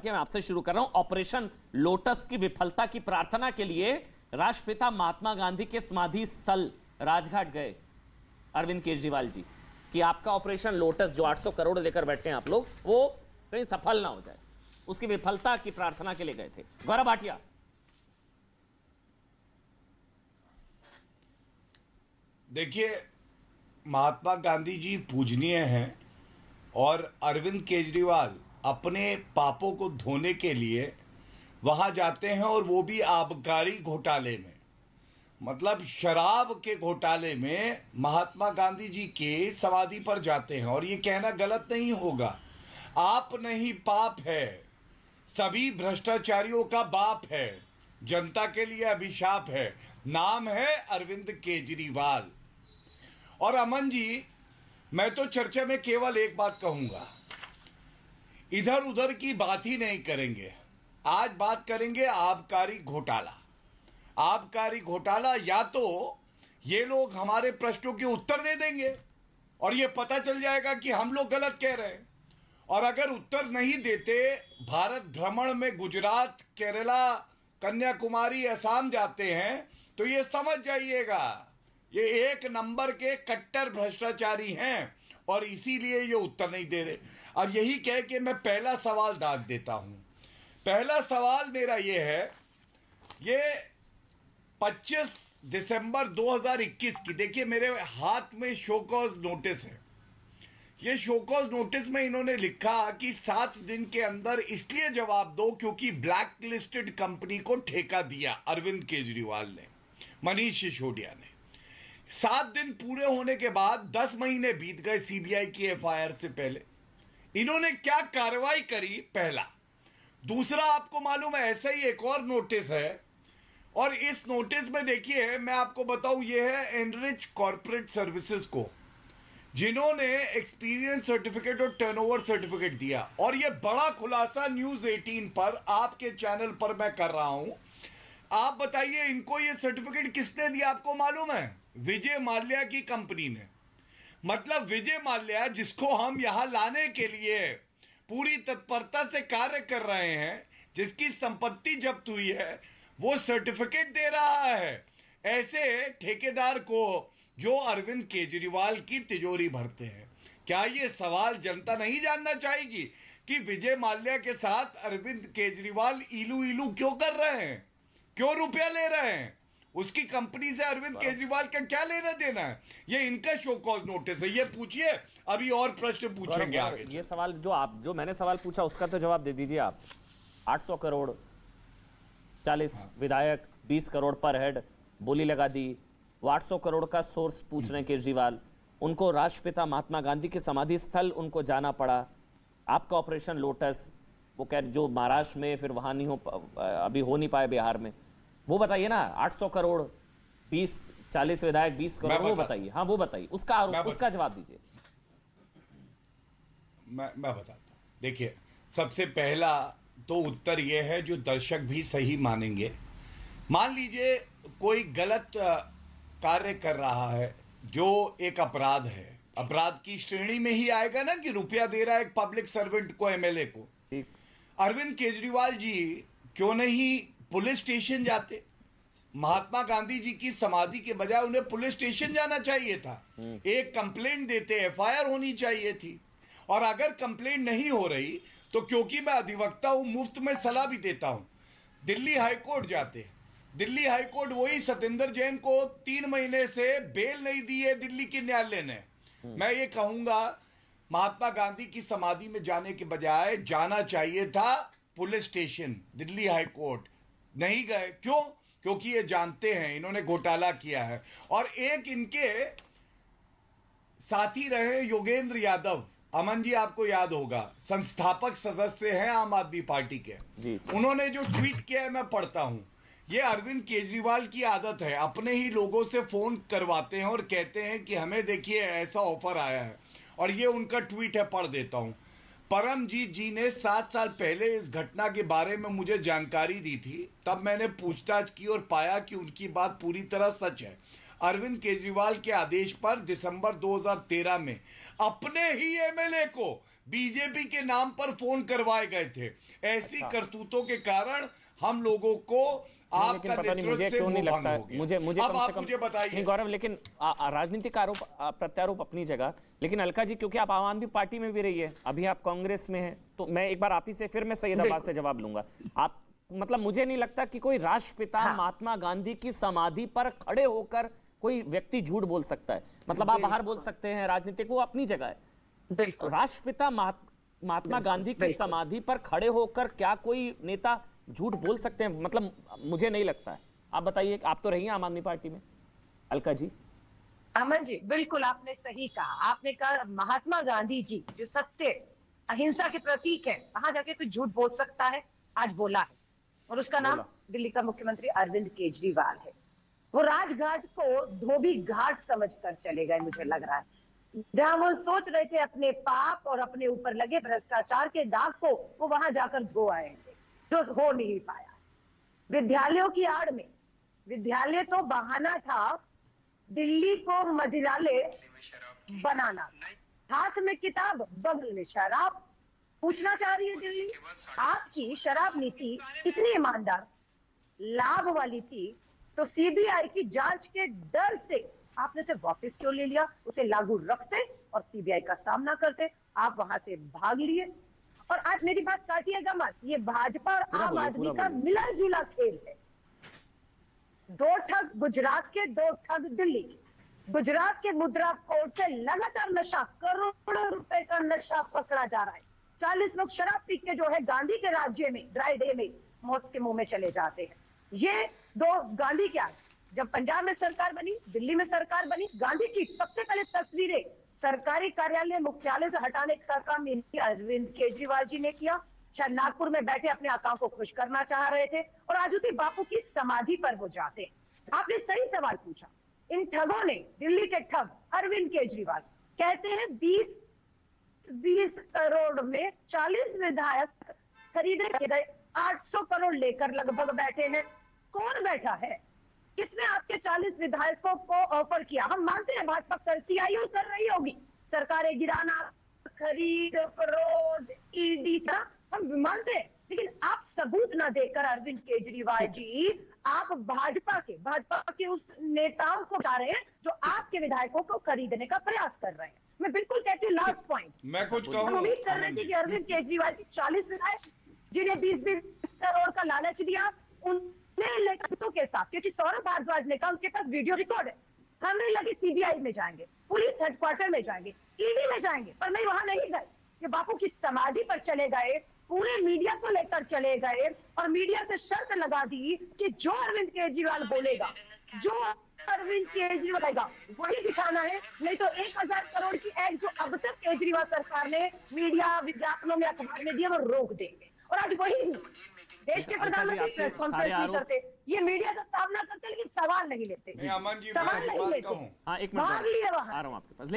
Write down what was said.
मैं आपसे शुरू कर रहा हूं। ऑपरेशन लोटस की विफलता की प्रार्थना के लिए राष्ट्रपिता महात्मा गांधी के समाधि स्थल राजघाट गए अरविंद केजरीवाल जी कि आपका ऑपरेशन लोटस जो 800 करोड़ लेकर बैठे हैं आप लोग, वो कहीं सफल ना हो जाए, उसकी विफलता की प्रार्थना के लिए गए थे। गौरव भाटिया। देखिए, महात्मा गांधी जी पूजनीय हैं और अरविंद केजरीवाल अपने पापों को धोने के लिए वहां जाते हैं, और वो भी आबकारी घोटाले में, मतलब शराब के घोटाले में महात्मा गांधी जी के समाधि पर जाते हैं। और ये कहना गलत नहीं होगा, आप नहीं पाप है, सभी भ्रष्टाचारियों का बाप है, जनता के लिए अभिशाप है, नाम है अरविंद केजरीवाल। और अमन जी, मैं तो चर्चा में केवल एक बात कहूंगा, इधर उधर की बात ही नहीं करेंगे। आज बात करेंगे आबकारी घोटाला। आबकारी घोटाला, या तो ये लोग हमारे प्रश्नों के उत्तर दे देंगे और ये पता चल जाएगा कि हम लोग गलत कह रहे हैं, और अगर उत्तर नहीं देते, भारत भ्रमण में गुजरात, केरला, कन्याकुमारी, असम जाते हैं, तो ये समझ जाइएगा ये एक नंबर के कट्टर भ्रष्टाचारी हैं, और इसीलिए ये उत्तर नहीं दे रहे। अब यही कह के मैं पहला सवाल दाग देता हूं। पहला सवाल मेरा ये है, ये 25 दिसंबर 2021 की, देखिए मेरे हाथ में शोकॉज नोटिस है। ये शोकॉज नोटिस में इन्होंने लिखा कि 7 दिन के अंदर इसलिए जवाब दो क्योंकि ब्लैक लिस्टेड कंपनी को ठेका दिया अरविंद केजरीवाल ने, मनीष सिसोदिया ने। 7 दिन पूरे होने के बाद 10 महीने बीत गए सीबीआई की एफआईआर से पहले। इन्होंने क्या कार्रवाई करी, पहला। दूसरा, आपको मालूम है ऐसा ही एक और नोटिस है, और इस नोटिस में देखिए मैं आपको बताऊं, यह है एनरिच कॉर्पोरेट सर्विसेज को, जिन्होंने एक्सपीरियंस सर्टिफिकेट और टर्नओवर सर्टिफिकेट दिया। और यह बड़ा खुलासा न्यूज 18 पर, आपके चैनल पर मैं कर रहा हूं। आप बताइए, इनको यह सर्टिफिकेट किसने दिया, आपको मालूम है? विजय माल्या की कंपनी ने। मतलब विजय माल्या, जिसको हम यहां लाने के लिए पूरी तत्परता से कार्य कर रहे हैं, जिसकी संपत्ति जब्त हुई है, वो सर्टिफिकेट दे रहा है ऐसे ठेकेदार को जो अरविंद केजरीवाल की तिजोरी भरते हैं। क्या ये सवाल जनता नहीं जानना चाहेगी कि विजय माल्या के साथ अरविंद केजरीवाल इलू इलू क्यों कर रहे हैं, क्यों रुपया ले रहे हैं? उसकी कंपनी से अरविंद केजरीवाल का क्या लेना देना है? ये इनका शो कॉज नोटिस है, ये पूछिए। अभी और प्रश्न पूछेंगे आगे। ये सवाल जो मैंने सवाल पूछा उसका तो जवाब दे दीजिए आप। 800 करोड़, 40 विधायक, 20 करोड़ पर हेड बोली लगा दी। वो 800 करोड़ का सोर्स पूछ रहे हैं केजरीवाल। उनको राष्ट्रपिता महात्मा गांधी के समाधि स्थल उनको जाना पड़ा। आपका ऑपरेशन लोटस, वो कह जो महाराष्ट्र में, फिर वहां नहीं हो, अभी हो नहीं पाए बिहार में। वो बताइए ना, 800 करोड़, 20, 40 विधायक, 20 करोड़, वो बताइए। हाँ, वो बताइए, उसका आरोप, उसका जवाब दीजिए। मैं बताता हूं। देखिए, सबसे पहला तो उत्तर यह है जो दर्शक भी सही मानेंगे। मान लीजिए कोई गलत कार्य कर रहा है, जो एक अपराध है, अपराध की श्रेणी में ही आएगा ना, कि रुपया दे रहा है एक पब्लिक सर्वेंट को, एमएलए को। अरविंद केजरीवाल जी क्यों नहीं पुलिस स्टेशन जाते? महात्मा गांधी जी की समाधि के बजाय उन्हें पुलिस स्टेशन जाना चाहिए था, एक कंप्लेंट देते, एफआईआर होनी चाहिए थी। और अगर कंप्लेंट नहीं हो रही तो, क्योंकि मैं अधिवक्ता हूं, मुफ्त में सलाह भी देता हूं, दिल्ली हाईकोर्ट जाते। दिल्ली हाईकोर्ट वही सत्येंद्र जैन को 3 महीने से बेल नहीं दी है दिल्ली के न्यायालय ने। मैं ये कहूंगा, महात्मा गांधी की समाधि में जाने के बजाय जाना चाहिए था पुलिस स्टेशन, दिल्ली हाईकोर्ट। नहीं गए, क्यों? क्योंकि ये जानते हैं इन्होंने घोटाला किया है। और एक इनके साथी रहे योगेंद्र यादव, अमन जी आपको याद होगा, संस्थापक सदस्य हैं आम आदमी पार्टी के। उन्होंने जो ट्वीट किया है मैं पढ़ता हूं। ये अरविंद केजरीवाल की आदत है, अपने ही लोगों से फोन करवाते हैं और कहते हैं कि हमें देखिए ऐसा ऑफर आया है। और ये उनका ट्वीट है, पढ़ देता हूं। परमजीत जी ने 7 साल पहले इस घटना के बारे में मुझे जानकारी दी थी, तब मैंने पूछताछ की और पाया कि उनकी बात पूरी तरह सच है। अरविंद केजरीवाल के आदेश पर दिसंबर 2013 में अपने ही एमएलए को बीजेपी के नाम पर फोन करवाए गए थे। ऐसी अच्छा। करतूतों के कारण हम लोगों को नहीं, लेकिन आपका पता नहीं मुझे नेतृत्व से क्यों नहीं मुंह भंग लगता हो है, गया। मुझे मुझे अब कम से आप कम मुझे बताइए। नहीं गौरव, लेकिन राजनीतिक आरोप प्रत्यारोप अपनी जगह, लेकिन अलका जी क्योंकि आप आम आदमी पार्टी में भी रही है, अभी आप कांग्रेस में हैं, तो मैं एक बार आप ही से फिर मैं सैयद अब्बास से जवाब लूंगा। आप मतलब मुझे नहीं लगता कि कोई राष्ट्रपिता हाँ। महात्मा गांधी की समाधि पर खड़े होकर कोई व्यक्ति झूठ बोल सकता है। मतलब आप बाहर बोल सकते हैं, राजनीतिक वो अपनी जगह है, बिल्कुल राष्ट्रपिता महात्मा गांधी की बिल्कुल। समाधि पर खड़े होकर क्या कोई नेता झूठ बोल सकते हैं? मतलब मुझे नहीं लगता है। आप बताइए, आप तो रही हैं आम आदमी पार्टी में, अलका जी। अमन जी, बिल्कुल आपने सही कहा। आपने कहा महात्मा गांधी जी जो सत्य अहिंसा के प्रतीक है, कहां जाके कोई झूठ बोल सकता है? आज बोला है, और उसका नाम बोला। दिल्ली का मुख्यमंत्री अरविंद केजरीवाल है। वो राजघाट को धोबी घाट समझकर चले गए, मुझे लग रहा है। जहां वो सोच रहे थे अपने पाप और अपने ऊपर लगे भ्रष्टाचार के दाग को वो वहां जाकर धो आएंगे, जो हो नहीं पाया। विद्यालयों की आड़ में, विद्यालय तो बहाना था दिल्ली को मदिरालय बनाना, हाथ में किताब बगल में शराब। पूछना चाह रही है दिल्ली, आपकी शराब नीति कितनी ईमानदार लाभ वाली थी, तो सीबीआई की जांच के डर से आपने उसे वापस क्यों ले लिया? उसे लागू रखते और सीबीआई का सामना करते। आप वहां से भाग लिए। और आज मेरी बात काटिएगा मत, ये भाजपा और पूरा आम बोलिए, आदमी पूरा का बोलिए। मिला जुला खेल है। दो ठग गुजरात के, दो ठग दिल्ली के। गुजरात के मुद्रा कोर्ट से लगातार नशा, करोड़ों रुपए का नशा पकड़ा जा रहा है। 40 लोग शराब पी के जो है गांधी के राज्य में ड्राई डे में मौत के मुंह में चले जाते हैं। ये दो गांधी क्या, जब पंजाब में सरकार बनी, दिल्ली में सरकार बनी, गांधी की सबसे पहले तस्वीरें सरकारी कार्यालय मुख्यालय से हटाने का काम अरविंद केजरीवाल जी ने किया। शायद नागपुर में बैठे अपने आकाओं को खुश करना चाह रहे थे, और आज उसी बापू की समाधि पर वो जाते हैं। आपने सही सवाल पूछा। इन ठगों ने, दिल्ली के ठग अरविंद केजरीवाल कहते हैं 20 करोड़ में 40 विधायक खरीदे गए, 800 करोड़ लेकर लगभग बैठे हैं। कौन बैठा है? किसने आपके 40 विधायकों को ऑफर किया? हम मानते हैं भाजपा करती आई और कर रही होगी, सरकारें गिराना, खरीद फरोख्त, ईडी, हम मानते हैं, लेकिन आप सबूत ना देकर अरविंद केजरीवाल जी, आप भाजपा के उस नेताओं को बता रहे हैं जो आपके विधायकों को खरीदने का प्रयास कर रहे हैं। मैं बिल्कुल कहती हूँ, लास्ट पॉइंट, मैं कुछ हम कहूं? उम्मीद कर रहे थे कि अरविंद केजरीवाल की 40 विधायक जिन्हें 20-20 करोड़ का लालच दिया, उन्हें लेखकों के साथ, क्योंकि सौरभ भारद्वाज ने कहा उनके पास वीडियो रिकॉर्ड है, हमें लगे सीबीआई में जाएंगे, पुलिस हेडक्वार्टर में जाएंगे, ईडी में जाएंगे, पर नहीं, वहां नहीं गए। ये बापू की समाधि पर चले गए, पूरे मीडिया को लेकर चले गए, और मीडिया से शर्त लगा दी कि जो अरविंद केजरीवाल बोलेगा, जो अरविंद केजरीवाल बोलेगा, वही दिखाना है, नहीं तो 1000 करोड़ की एड जो अब तक केजरीवाल सरकार ने मीडिया विज्ञापनों में अखबार में दिया, वो रोक देंगे। और आज वही देश के प्रधानमंत्री प्रेस कॉन्फ्रेंस नहीं करते, ये मीडिया का सामना करते, लेकिन सवाल नहीं लेते, अमन जी, सवाल मैं नहीं बात लेते, कहूं? हाँ, एक मिनट, भाग लिए आ वहां। रहा हूँ आपके पास।